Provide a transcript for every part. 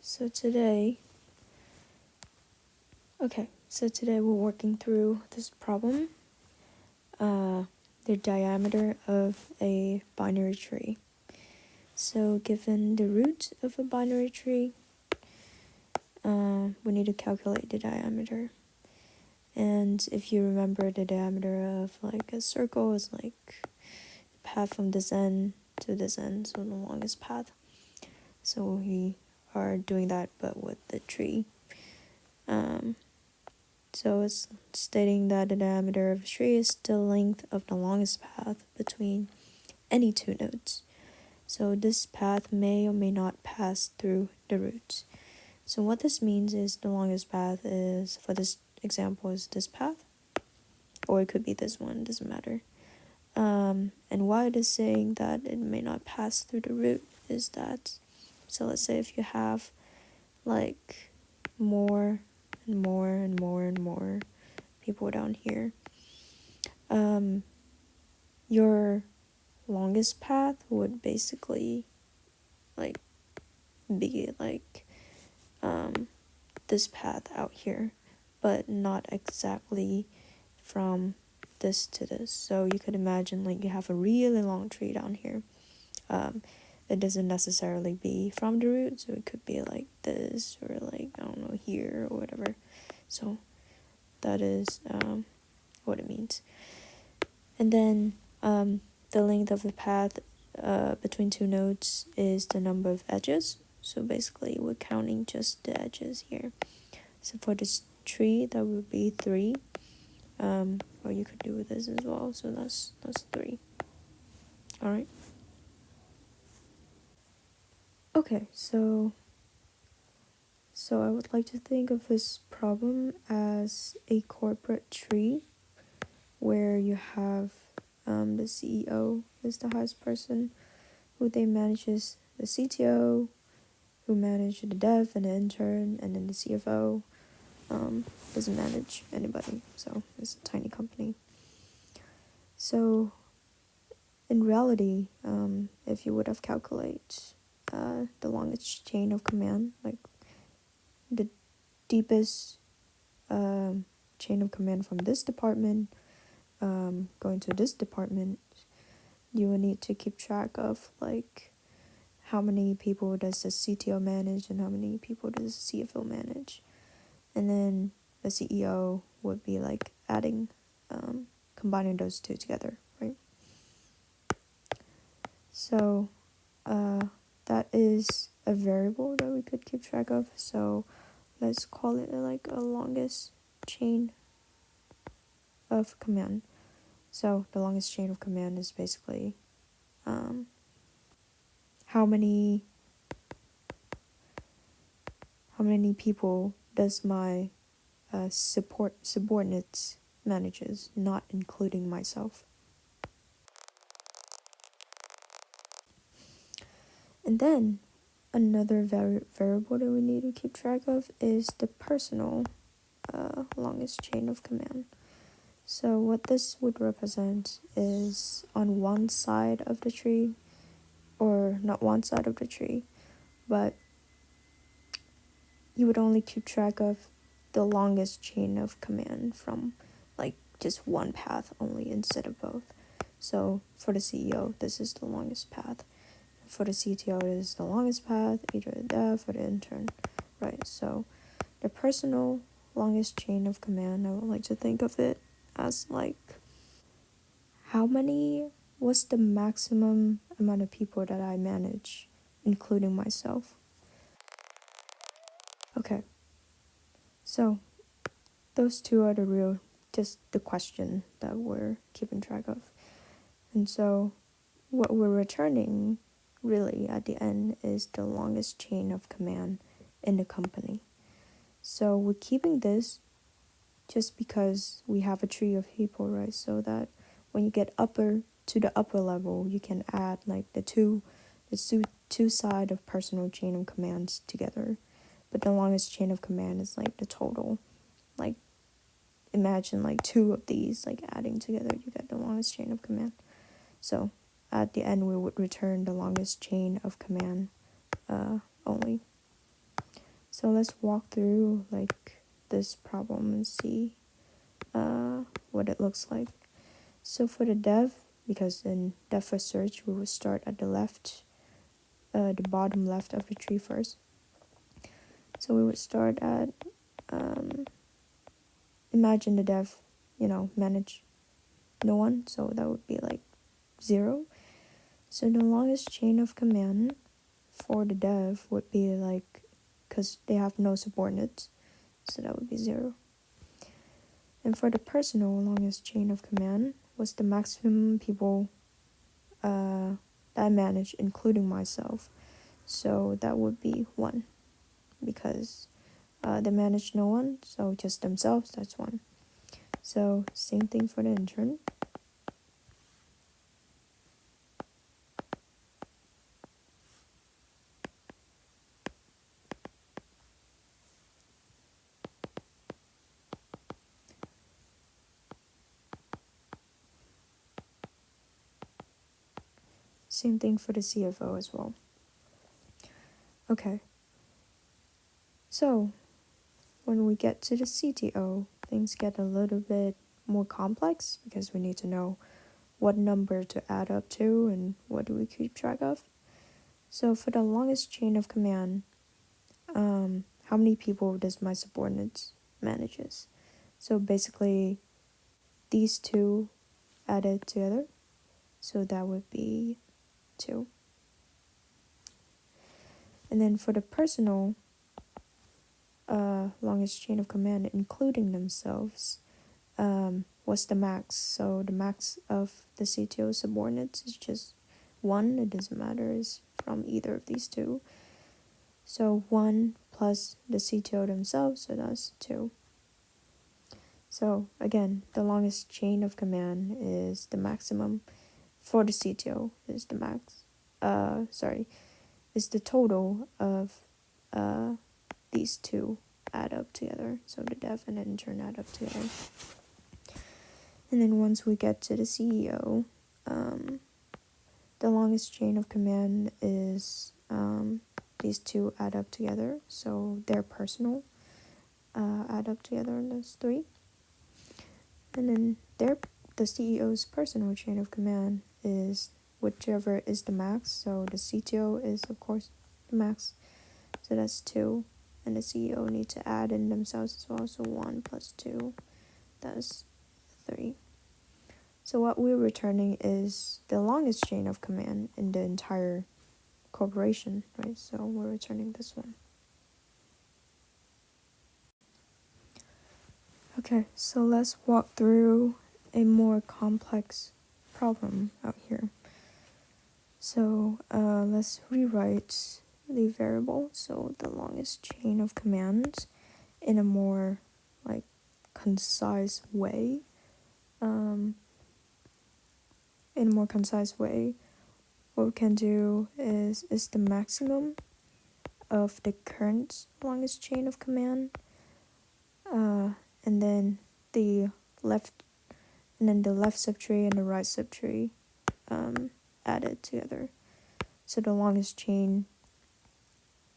So today we're working through this problem, the diameter of a binary tree. So given the root of a binary tree, we need to calculate the diameter. And if you remember, the diameter of like a circle is like the path from this end to this end, so the longest path. So we are doing that but with the tree. So it's stating that the diameter of a tree is the length of the longest path between any two nodes. So this path may or may not pass through the roots. So what this means is the longest path is, for this example, is this path. Or it could be this one, doesn't matter. And why it is saying that it may not pass through the root is that, so let's say if you have like more and more and more and more people down here, your longest path would basically like be like this path out here, but not exactly from this to this. So you could imagine like you have a really long tree down here. It doesn't necessarily be from the root, so it could be like this or like, I don't know, here or whatever. So that is what it means. And then the length of the path between two nodes is the number of edges. So basically we're counting just the edges here. So for this tree, that would be 3. Or you could do this as well. So that's 3. All right. Okay, so I would like to think of this problem as a corporate tree where you have the CEO is the highest person, who they manages the CTO, who manage the dev and the intern, and then the CFO doesn't manage anybody, so it's a tiny company. So in reality, if you would have calculated the longest chain of command, like the deepest chain of command from this department going to this department, you will need to keep track of like how many people does the CTO manage and how many people does the CFO manage. And then the CEO would be like adding, combining those two together, right? So that is a variable that we could keep track of. So let's call it like a longest chain of command. So the longest chain of command is basically how many people does my subordinates manages, not including myself. And then another variable that we need to keep track of is the personal longest chain of command. So what this would represent is on one side of the tree, or not one side of the tree, but you would only keep track of the longest chain of command from like just one path only instead of both. So for the CEO, this is the longest path. For the CTO, it is the longest path, either the dev or the intern, right? So the personal longest chain of command, I would like to think of it as like, what's the maximum amount of people that I manage, including myself? Okay, so those two are just the question that we're keeping track of. And so what we're returning really at the end is the longest chain of command in the company. So we're keeping this just because we have a tree of people, right? So that when you get to the upper level, you can add like the two side of personal chain of commands together. But the longest chain of command is like the total. Like imagine like 2 of these like adding together, you get the longest chain of command. So at the end we would return the longest chain of command only. So let's walk through like this problem and see what it looks like. So for the dev, because in dev first search we will start at the left, the bottom left of the tree first. So we would start at imagine the dev, manage no one, so that would be like 0. So the longest chain of command for the dev would be like, because they have no subordinates, so that would be 0. And for the personal, longest chain of command was the maximum people that I manage, including myself. So that would be 1, because they manage no one, so just themselves, that's 1. So same thing for the intern. Same thing for the CFO as well. Okay. So when we get to the CTO, things get a little bit more complex because we need to know what number to add up to and what do we keep track of. So for the longest chain of command, how many people does my subordinates manages? So basically these two added together, so that would be 2. And then for the personal longest chain of command, including themselves, was the max. So the max of the CTO subordinates is just 1. It doesn't matter, it's from either of these two. So 1 plus the CTO themselves, so that's 2. So again, the longest chain of command is the maximum for the CTO is the max. Is the total of these two add up together. So the dev and intern add up together. And then once we get to the CEO, the longest chain of command is these two add up together. So their personal add up together, and that's 3. And then the CEO's personal chain of command is whichever is the max. So the CTO is of course the max, so that's 2. And the CEO need to add in themselves as well. So 1 plus 2, that's 3. So what we're returning is the longest chain of command in the entire corporation, right? So we're returning this one. Okay, so let's walk through a more complex problem out here. So let's rewrite the variable, so the longest chain of commands, in a more like concise way. In a more concise way, what we can do is the maximum of the current longest chain of command, and then the left subtree and the right subtree added together. So the longest chain,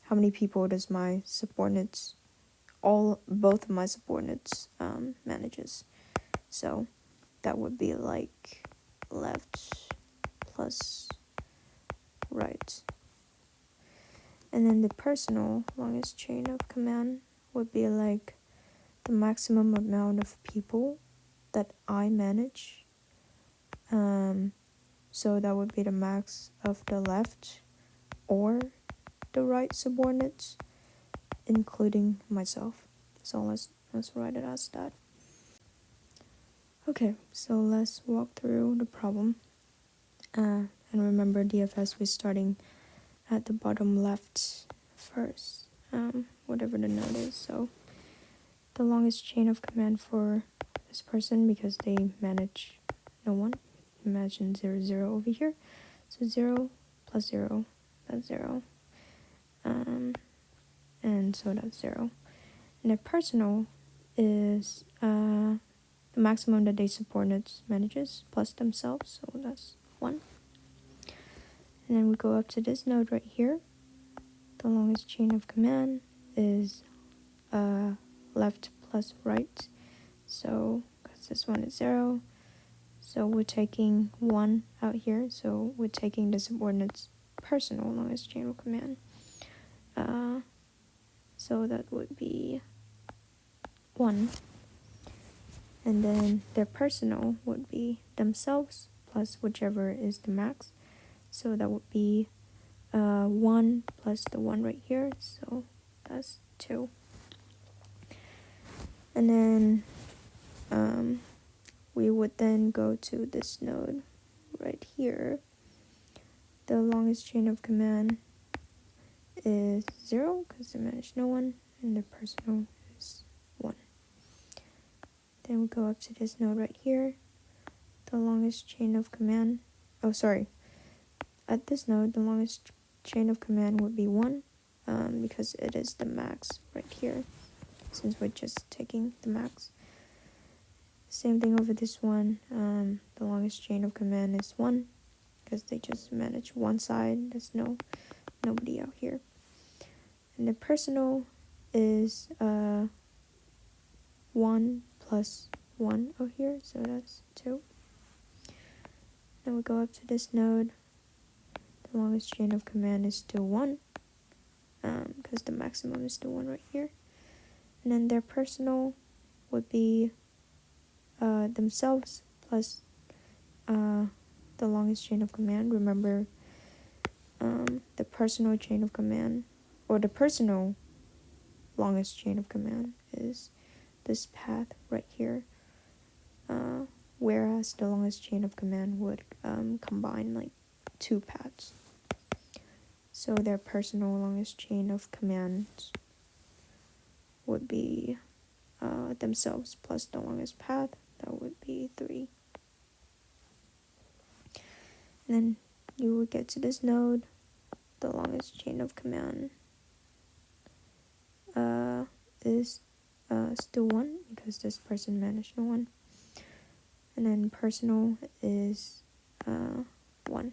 how many people does my subordinates, both of my subordinates manages? So that would be like left plus right. And then the personal longest chain of command would be like the maximum amount of people that I manage. So that would be the max of the left or the right subordinates, including myself. So let's write it as that. Okay, so let's walk through the problem. And remember, DFS, we're starting at the bottom left first, whatever the node is. So the longest chain of command for this person, because they manage no one. Imagine 0, 0 over here. So 0 plus 0, that's 0. And so that's 0. And the personal is the maximum that they subordinates manages plus themselves, so that's 1. And then we go up to this node right here, the longest chain of command, is left plus right. So because this one is 0, so we're taking 1 out here. So we're taking the subordinate's personal longest chain of command. So that would be 1. And then their personal would be themselves plus whichever is the max. So that would be 1 plus the 1 right here. So that's 2. And then we would then go to this node right here. The longest chain of command is 0 because they manage no one, and the personal is 1. Then we go up to this node right here. The longest chain of command, at this node the longest chain of command would be 1 because it is the max right here, since we're just taking the max. Same thing over this one. The longest chain of command is 1 because they just manage one side. There's nobody out here. And the personal is 1 plus 1 out here, so that's 2. Then we go up to this node. The longest chain of command is still 1 because the maximum is still 1 right here. And then their personal would be themselves plus the longest chain of command. Remember, the personal chain of command, or the personal longest chain of command, is this path right here, whereas the longest chain of command would combine like 2 paths. So their personal longest chain of command would be themselves plus the longest path. That would be 3. And then you would get to this node. The longest chain of command is still 1 because this person managed no one. And then personal is 1. And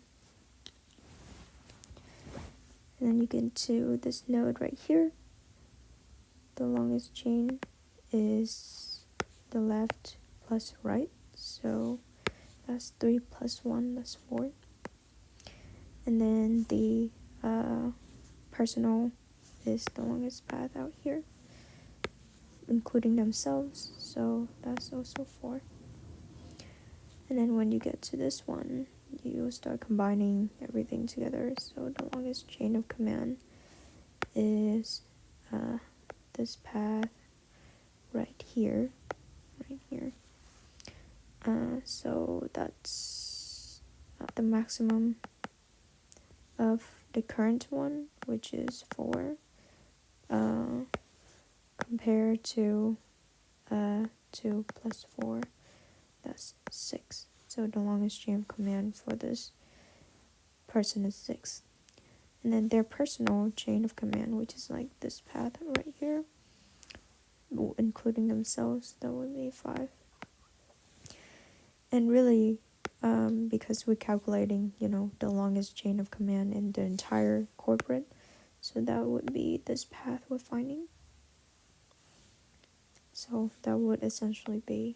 then you get to this node right here. The longest chain is the left plus right. So that's 3 plus 1, that's 4. And then the personal is the longest path out here, including themselves. So that's also 4. And then when you get to this one, you start combining everything together. So the longest chain of command is this path right here. So that's the maximum of the current one, which is 4, compared to 2 plus 4, that's 6. So the longest chain of command for this person is 6. And then their personal chain of command, which is like this path right here, including themselves, that would be 5. And really, because we're calculating, the longest chain of command in the entire corporate, so that would be this path we're finding. So that would essentially be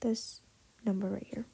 this number right here.